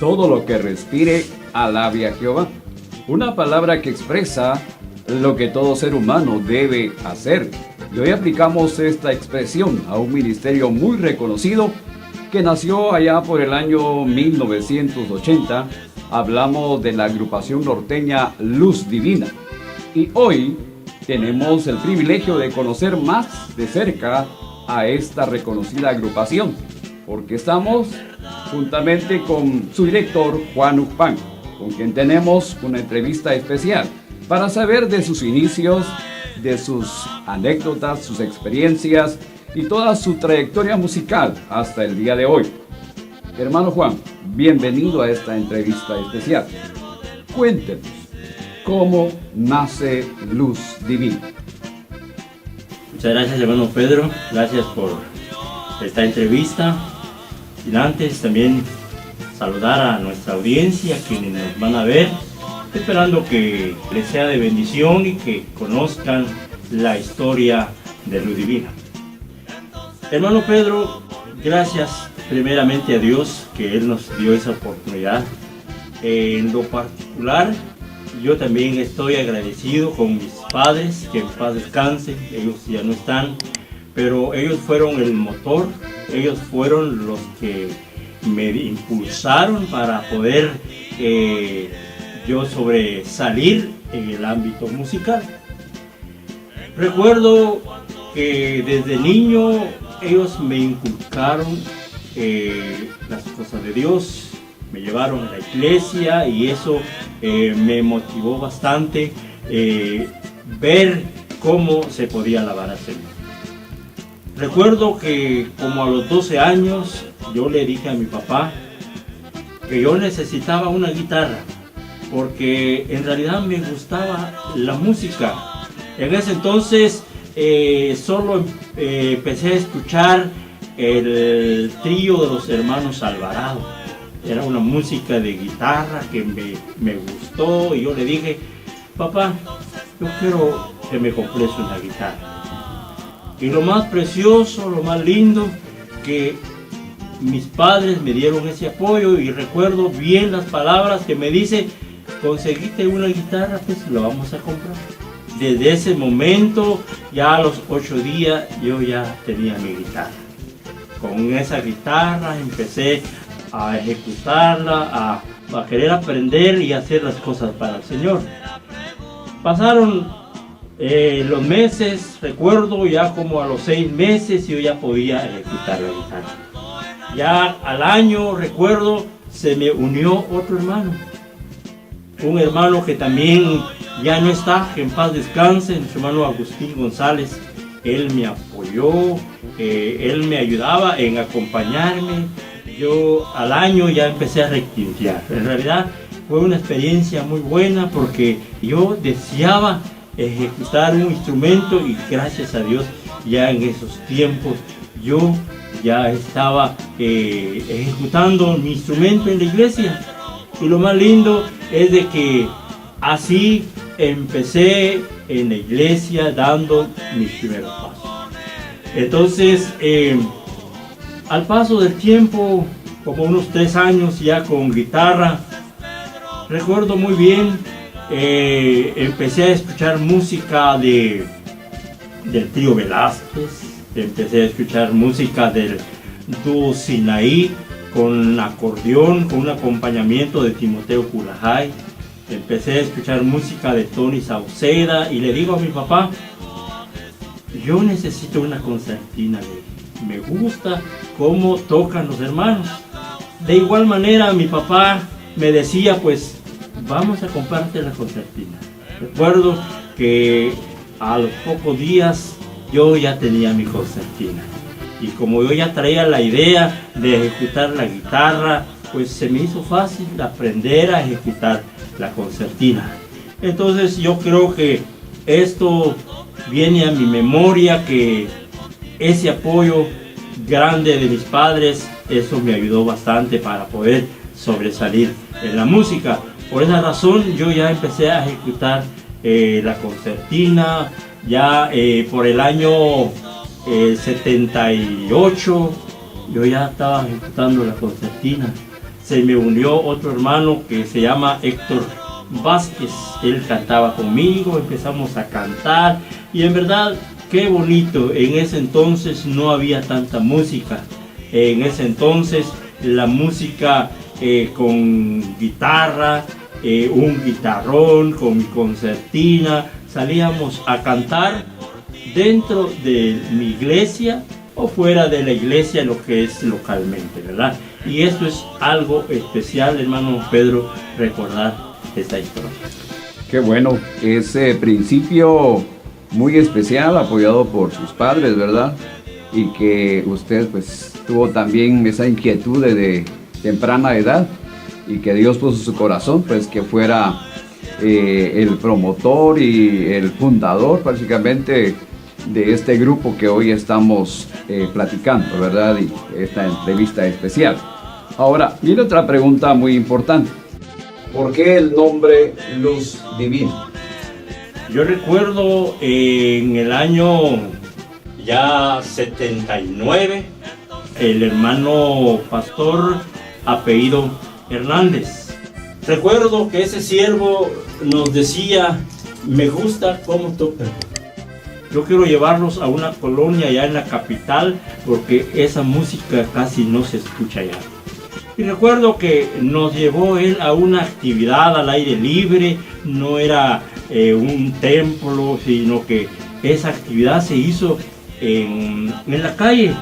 Todo lo que respire, alabe a Jehová. Una palabra que expresa lo que todo ser humano debe hacer. Y hoy aplicamos esta expresión a un ministerio muy reconocido que nació allá por el año 1980. Hablamos de la agrupación norteña Luz Divina. Y hoy tenemos el privilegio de conocer más de cerca a esta reconocida agrupación, porque estamos juntamente con su director, Juan Ucpán, con quien tenemos una entrevista especial para saber de sus inicios, de sus anécdotas, sus experiencias y toda su trayectoria musical hasta el día de hoy. Hermano Juan, bienvenido a esta entrevista especial. Cuéntenos, ¿cómo nace Luz Divina? Muchas gracias, hermano Pedro. Gracias por esta entrevista. Y antes también saludar a nuestra audiencia, quienes nos van a ver, esperando que les sea de bendición y que conozcan la historia de Luz Divina. Hermano Pedro, gracias primeramente a Dios que Él nos dio esa oportunidad. En lo particular, yo también estoy agradecido con mis padres, que en paz descansen. Ellos ya no están, pero ellos fueron el motor, ellos fueron los que me impulsaron para poder yo sobresalir en el ámbito musical. Recuerdo que desde niño ellos me inculcaron las cosas de Dios, me llevaron a la iglesia y eso me motivó bastante ver cómo se podía alabar al Señor. Recuerdo que como a los 12 años yo le dije a mi papá que yo necesitaba una guitarra porque en realidad me gustaba la música. En ese entonces solo empecé a escuchar el trío de los hermanos Alvarado. Era una música de guitarra que me gustó y yo le dije, papá, yo quiero que me compres una guitarra. Y lo más precioso, lo más lindo, que mis padres me dieron ese apoyo y recuerdo bien las palabras que me dice, conseguiste una guitarra, pues la vamos a comprar. Desde ese momento, ya a los 8 días, yo ya tenía mi guitarra. Con esa guitarra empecé a ejecutarla, a querer aprender y hacer las cosas para el Señor. Pasaron los meses, recuerdo ya como a los 6 meses yo ya podía ejecutar la guitarra. Ya al año, recuerdo, se me unió otro hermano. Un hermano que también ya no está, que en paz descanse, nuestro hermano Agustín González. Él me apoyó, él me ayudaba en acompañarme. Yo al año ya empecé a requintear. En realidad fue una experiencia muy buena porque yo deseaba ejecutar un instrumento y gracias a Dios ya en esos tiempos yo ya estaba ejecutando mi instrumento en la iglesia. Y lo más lindo es de que así empecé en la iglesia dando mis primeros pasos. Entonces, al paso del tiempo, como unos 3 años ya con guitarra, recuerdo muy bien, empecé a escuchar música del trío Velázquez, empecé a escuchar música del dúo Sinaí con acordeón, con un acompañamiento de Timoteo Culajay. Empecé a escuchar música de Tony Sauceda y le digo a mi papá, yo necesito una concertina, me gusta cómo tocan los hermanos. De igual manera mi papá me decía, pues vamos a comprarte la concertina. Recuerdo que a los pocos días yo ya tenía mi concertina y como yo ya traía la idea de ejecutar la guitarra, pues se me hizo fácil aprender a ejecutar la concertina. Entonces yo creo que esto viene a mi memoria, que ese apoyo grande de mis padres, eso me ayudó bastante para poder sobresalir en la música. Por esa razón yo ya empecé a ejecutar la concertina, ya por el año 78 yo ya estaba ejecutando la concertina. se me unió otro hermano que se llama Héctor Vázquez. Él cantaba conmigo, empezamos a cantar y en verdad qué bonito. En ese entonces no había tanta música. En ese entonces la música con guitarra, un guitarrón, con mi concertina, salíamos a cantar dentro de mi iglesia o fuera de la iglesia, lo que es localmente, ¿verdad? Y esto es algo especial, hermano Pedro, recordar esta historia. Qué bueno, ese principio muy especial, apoyado por sus padres, ¿verdad? Y que usted pues tuvo también esa inquietud de temprana edad y que Dios puso en su corazón pues que fuera el promotor y el fundador básicamente de este grupo que hoy estamos platicando, ¿verdad? Y esta entrevista especial. Ahora, viene otra pregunta muy importante. ¿Por qué el nombre Luz Divina? Yo recuerdo en el año ya 79, el hermano pastor apellido Hernández. Recuerdo que ese siervo nos decía, me gusta cómo tocan. Yo quiero llevarlos a una colonia allá en la capital porque esa música casi no se escucha allá. Y recuerdo que nos llevó él a una actividad al aire libre, no era un templo, sino que esa actividad se hizo en la calle.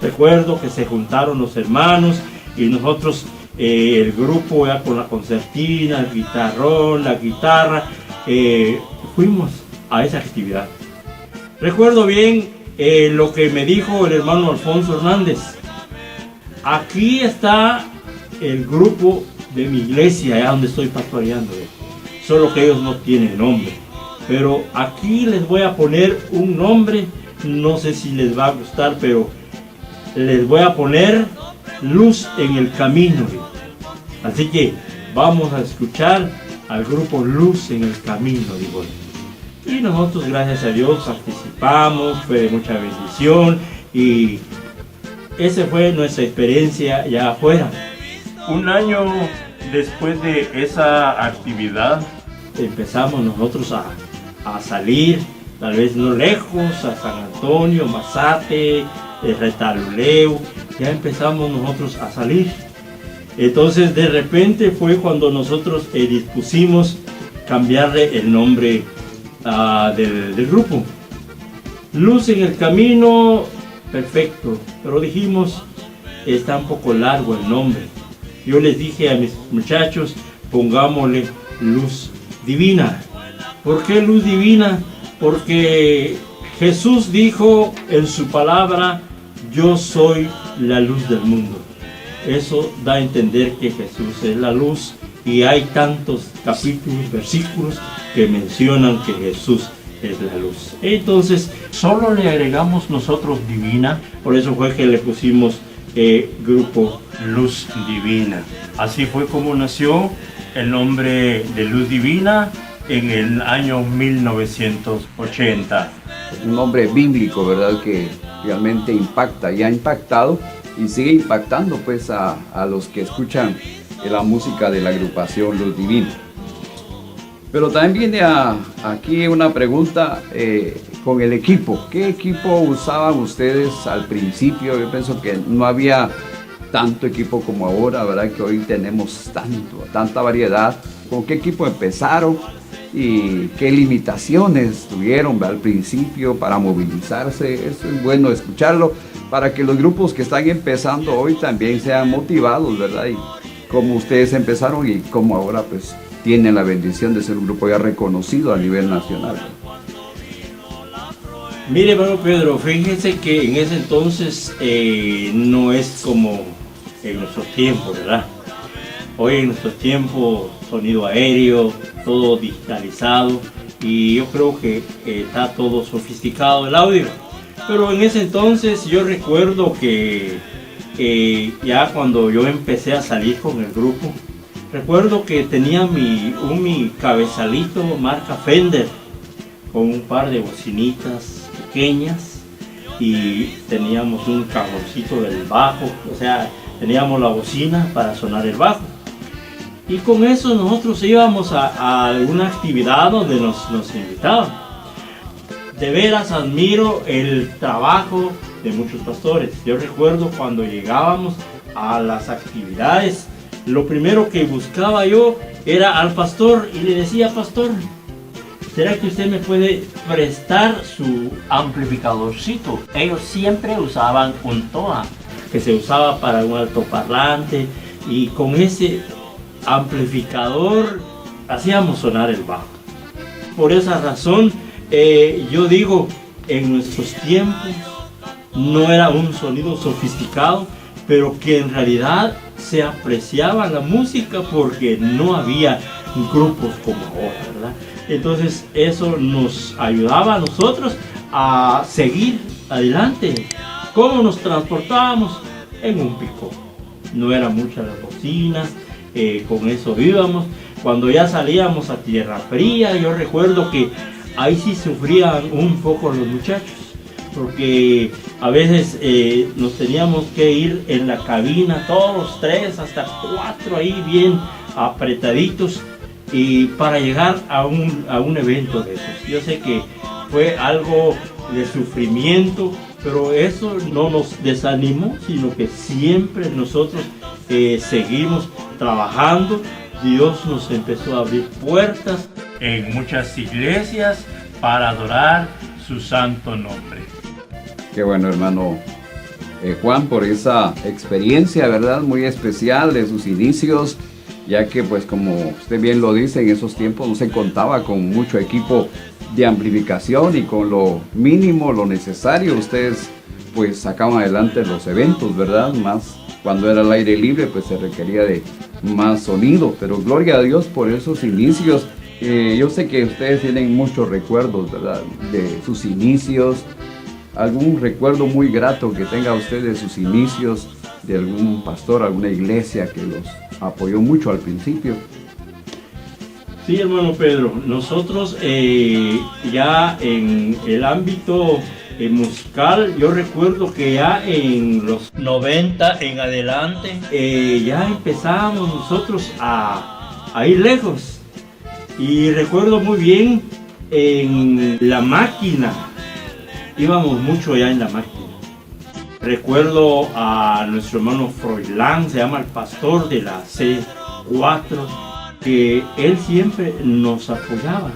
Recuerdo que se juntaron los hermanos y nosotros, el grupo ya con la concertina, el guitarrón, la guitarra, fuimos a esa actividad. Recuerdo bien lo que me dijo el hermano Alfonso Hernández. Aquí está el grupo de mi iglesia, allá donde estoy pastoreando, solo que ellos no tienen nombre. Pero aquí les voy a poner un nombre, no sé si les va a gustar, pero les voy a poner Luz en el Camino. Así que vamos a escuchar al grupo Luz en el Camino, digo. Y nosotros, gracias a Dios, participamos, fue de mucha bendición y esa fue nuestra experiencia ya afuera. Un año después de esa actividad, empezamos nosotros a salir, tal vez no lejos, a San Antonio, Mazate, Retaluleu, ya empezamos nosotros a salir. Entonces de repente fue cuando nosotros dispusimos cambiarle el nombre del grupo. Luz en el Camino, perfecto, pero dijimos, está un poco largo el nombre. Yo les dije a mis muchachos, pongámosle Luz Divina. ¿Por qué Luz Divina? Porque Jesús dijo en su palabra, yo soy la luz del mundo. Eso da a entender que Jesús es la luz y hay tantos capítulos, versículos que mencionan que Jesús es la luz. Entonces, solo le agregamos nosotros Divina, por eso fue que le pusimos grupo Luz Divina. Así fue como nació el nombre de Luz Divina en el año 1980. Un nombre bíblico, ¿verdad? Que realmente impacta y ha impactado y sigue impactando pues a los que escuchan la música de la agrupación Luz Divina. Pero también viene aquí una pregunta con el equipo. ¿Qué equipo usaban ustedes al principio? Yo pienso que no había tanto equipo como ahora, ¿verdad? Que hoy tenemos tanta variedad. ¿Con qué equipo empezaron? ¿Y qué limitaciones tuvieron al principio para movilizarse? Eso es bueno escucharlo para que los grupos que están empezando hoy también sean motivados, ¿verdad? Y cómo ustedes empezaron y cómo ahora pues tienen la bendición de ser un grupo ya reconocido a nivel nacional. Mire, hermano Pedro, fíjense que en ese entonces no es como en nuestros tiempos, ¿verdad? Hoy en nuestros tiempos, sonido aéreo, todo digitalizado y yo creo que está todo sofisticado el audio. Pero en ese entonces yo recuerdo que ya cuando yo empecé a salir con el grupo, recuerdo que tenía mi cabezalito marca Fender con un par de bocinitas pequeñas y teníamos un cajoncito del bajo, o sea, teníamos la bocina para sonar el bajo. Y con eso nosotros íbamos a alguna actividad donde nos invitaban. De veras admiro el trabajo de muchos pastores. Yo recuerdo cuando llegábamos a las actividades, lo primero que buscaba yo era al pastor y le decía: pastor, ¿será que usted me puede prestar su amplificadorcito? Ellos siempre usaban un TOA, que se usaba para un altoparlante, y con ese amplificador hacíamos sonar el bajo? Por esa razón, yo digo, en nuestros tiempos no era un sonido sofisticado, pero que en realidad se apreciaba la música porque no había grupos como ahora, ¿verdad? Entonces eso nos ayudaba a nosotros a seguir adelante. ¿Cómo nos transportábamos? En un pick-up. No eran muchas las bocinas, con eso íbamos. Cuando ya salíamos a tierra fría, yo recuerdo que ahí sí sufrían un poco los muchachos, porque a veces nos teníamos que ir en la cabina, todos 3 hasta 4 ahí bien apretaditos, y para llegar a un evento de esos. Yo sé que fue algo de sufrimiento, pero eso no nos desanimó, sino que siempre nosotros seguimos trabajando. Dios nos empezó a abrir puertas En muchas iglesias para adorar su santo nombre. Qué bueno, hermano Juan, por esa experiencia, ¿verdad? Muy especial de sus inicios, ya que, pues, como usted bien lo dice, en esos tiempos no se contaba con mucho equipo de amplificación, y con lo mínimo, lo necesario, ustedes pues sacaban adelante los eventos, ¿verdad? Más cuando era al aire libre, pues se requería de más sonido, pero gloria a Dios por esos inicios. Yo sé que ustedes tienen muchos recuerdos, ¿verdad? De sus inicios. ¿Algún recuerdo muy grato que tenga usted de sus inicios, de algún pastor, alguna iglesia que los apoyó mucho al principio? Sí, hermano Pedro, nosotros ya en el ámbito musical, yo recuerdo que ya en los 90 en adelante, ya empezábamos nosotros a ir lejos. Y recuerdo muy bien en la máquina, íbamos mucho ya en la máquina. Recuerdo a nuestro hermano Froilán, se llama el pastor de la C4, que él siempre nos apoyaba.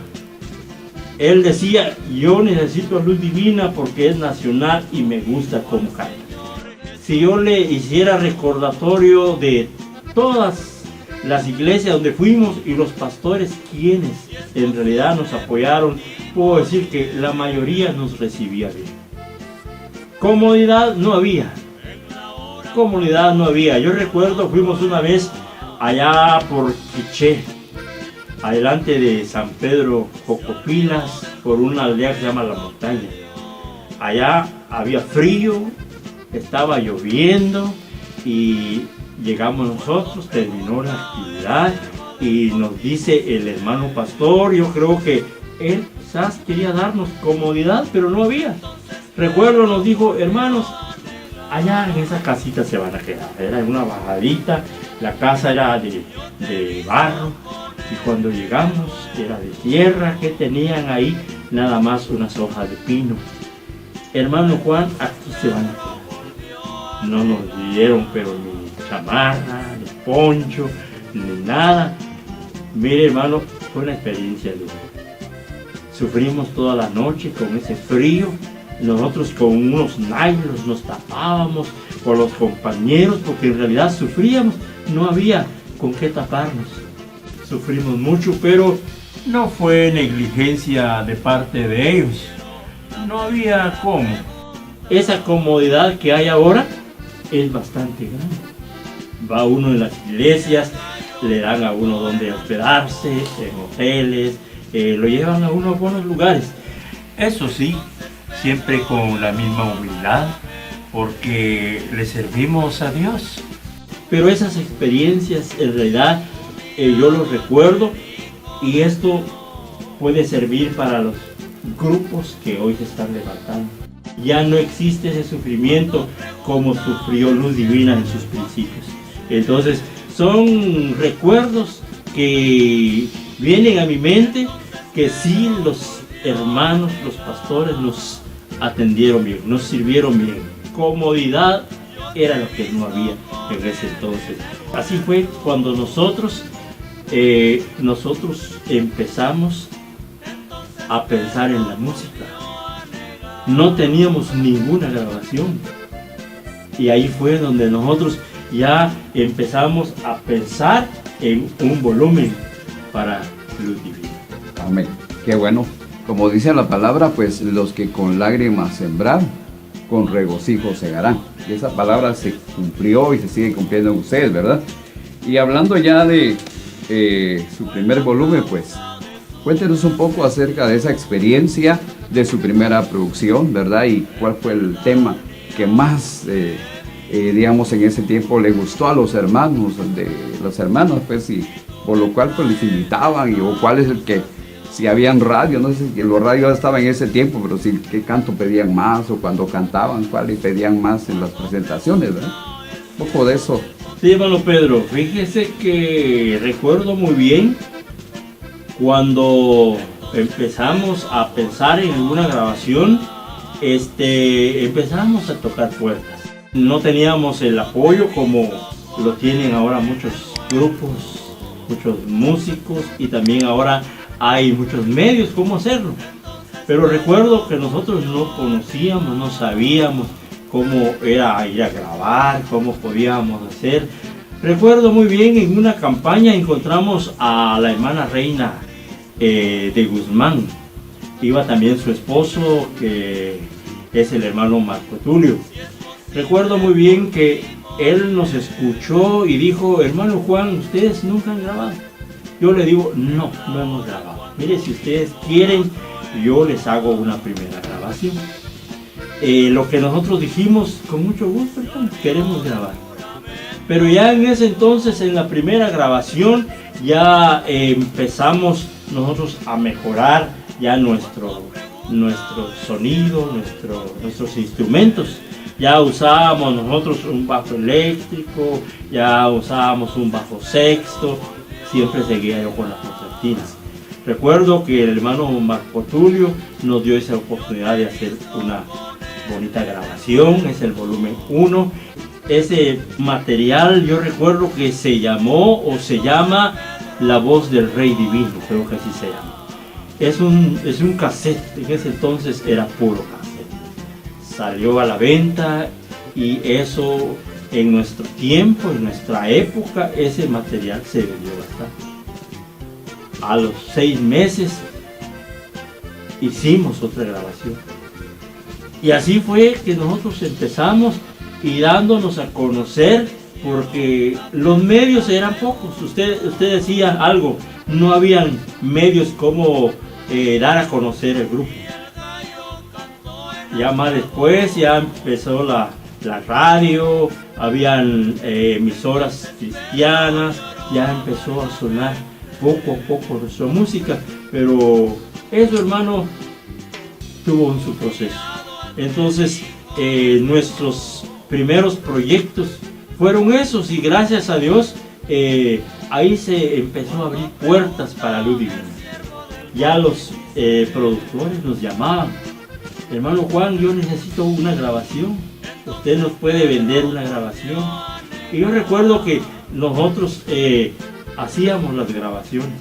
Él decía: yo necesito luz divina porque es nacional y me gusta cómo canta. Si yo le hiciera recordatorio de todas las iglesias donde fuimos y los pastores quienes en realidad nos apoyaron, puedo decir que la mayoría nos recibía bien. Comodidad no había. Comodidad no había. Yo recuerdo, fuimos una vez allá por Quiché, adelante de San Pedro Jocopilas, por una aldea que se llama La Montaña. Allá había frío, estaba lloviendo, y llegamos nosotros, terminó la actividad, y nos dice el hermano pastor, yo creo que él quizás quería darnos comodidad, pero no había. Recuerdo, nos dijo: hermanos, allá en esa casita se van a quedar. Era una bajadita, la casa era de barro, y cuando llegamos era de tierra, que tenían ahí nada más unas hojas de pino. Hermano Juan, aquí se van a quedar. No nos dieron pero ni chamarra, ni poncho, ni nada. Mire, hermano, fue una experiencia dura. Sufrimos toda la noche con ese frío. Nosotros con unos nylons nos tapábamos por los compañeros, porque en realidad sufríamos, no había con qué taparnos. Sufrimos mucho, pero No fue negligencia de parte de ellos. No había cómo. esa comodidad que hay ahora es bastante grande. Va uno en las iglesias, le dan a uno donde hospedarse, en hoteles, lo llevan a uno a buenos lugares. Eso sí, siempre con la misma humildad, porque le servimos a Dios. Pero esas experiencias en realidad yo los recuerdo, y esto puede servir para los grupos que hoy se están levantando. Ya no existe ese sufrimiento como sufrió Luz Divina en sus principios. Entonces, son recuerdos que vienen a mi mente, que sí los hermanos, los pastores nos atendieron bien, nos sirvieron bien. Comodidad era lo que no había en ese entonces. Así fue cuando nosotros empezamos a pensar en la música. No teníamos ninguna grabación. Y ahí fue donde nosotros ya empezamos a pensar en un volumen para Luz Divina. Amén. Qué bueno. Como dice la palabra, pues los que con lágrimas sembraron, con regocijo segarán. Y esa palabra se cumplió y se sigue cumpliendo en ustedes, ¿verdad? Y hablando ya de su primer volumen, pues cuéntenos un poco acerca de esa experiencia de su primera producción, ¿verdad? Y cuál fue el tema que más, digamos, en ese tiempo le gustó a los hermanos, pues, y por lo cual pues les invitaban, o cuál es el que, si habían radio, no sé si los radios estaban en ese tiempo, pero si qué canto pedían más, o cuando cantaban, cuál le pedían más en las presentaciones, ¿verdad? Un poco de eso. Sí, hermano Pedro, fíjese que recuerdo muy bien cuando empezamos a pensar en una grabación, empezamos a tocar puertas. No teníamos el apoyo como lo tienen ahora muchos grupos, muchos músicos, y también ahora hay muchos medios cómo hacerlo. Pero recuerdo que nosotros no conocíamos, no sabíamos cómo era ir a grabar, cómo podíamos hacer. Recuerdo muy bien, en una campaña encontramos a la hermana Reina de Guzmán. Iba también su esposo, que es el hermano Marco Tulio. Recuerdo muy bien que él nos escuchó y dijo: hermano Juan, ¿ustedes nunca han grabado? Yo le digo: no hemos grabado. Mire, si ustedes quieren, yo les hago una primera grabación. Lo que nosotros dijimos, con mucho gusto, queremos grabar. Pero ya en ese entonces, en la primera grabación, ya empezamos nosotros a mejorar ya nuestro sonido, nuestros instrumentos. Ya usábamos nosotros un bajo eléctrico, ya usábamos un bajo sexto, siempre seguía yo con las concertinas. Recuerdo que el hermano Marco Tulio nos dio esa oportunidad de hacer una bonita grabación, es el volumen 1. Ese material yo recuerdo que se llamó o se llama La Voz del Rey Divino, creo que así se llama. Es un cassette, en ese entonces era puro cassette. Salió a la venta y eso en nuestro tiempo, en nuestra época, ese material se vendió bastante. A los 6 meses hicimos otra grabación. Y así fue que nosotros empezamos y dándonos a conocer, porque los medios eran pocos. Usted decía algo, no habían medios como dar a conocer el grupo. Ya más después ya empezó la radio, habían emisoras cristianas, ya empezó a sonar poco a poco nuestra música, pero eso, hermano, tuvo su proceso. Entonces nuestros primeros proyectos fueron esos, y gracias a Dios ahí se empezó a abrir puertas para Luz Divina. Ya los productores nos llamaban: hermano Juan, yo necesito una grabación, usted nos puede vender una grabación. Y yo recuerdo que nosotros hacíamos las grabaciones,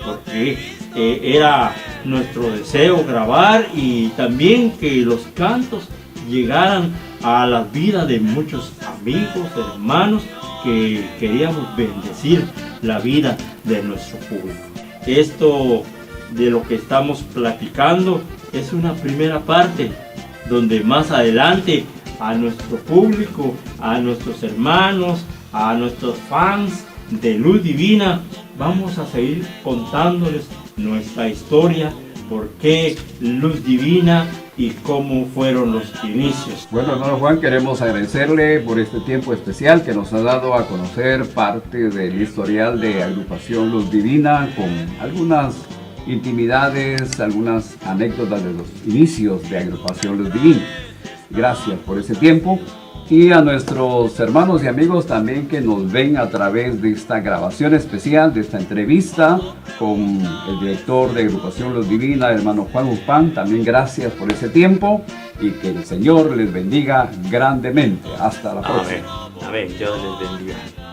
porque era nuestro deseo grabar, y también que los cantos llegaran a la vida de muchos amigos, hermanos, que queríamos bendecir la vida de nuestro público. Esto de lo que estamos platicando es una primera parte, donde más adelante a nuestro público, a nuestros hermanos, a nuestros fans de Luz Divina, vamos a seguir contándoles nuestra historia, por qué Luz Divina y cómo fueron los inicios. Bueno, hermano Juan, queremos agradecerle por este tiempo especial que nos ha dado a conocer parte del historial de Agrupación Luz Divina, con algunas intimidades, algunas anécdotas de los inicios de Agrupación Luz Divina. Gracias por ese tiempo. Y a nuestros hermanos y amigos también que nos ven a través de esta grabación especial, de esta entrevista con el director de Agrupación Luz Divina, hermano Juan Upán. También gracias por ese tiempo y que el Señor les bendiga grandemente. Hasta la próxima. Amén. Amén. Dios les bendiga.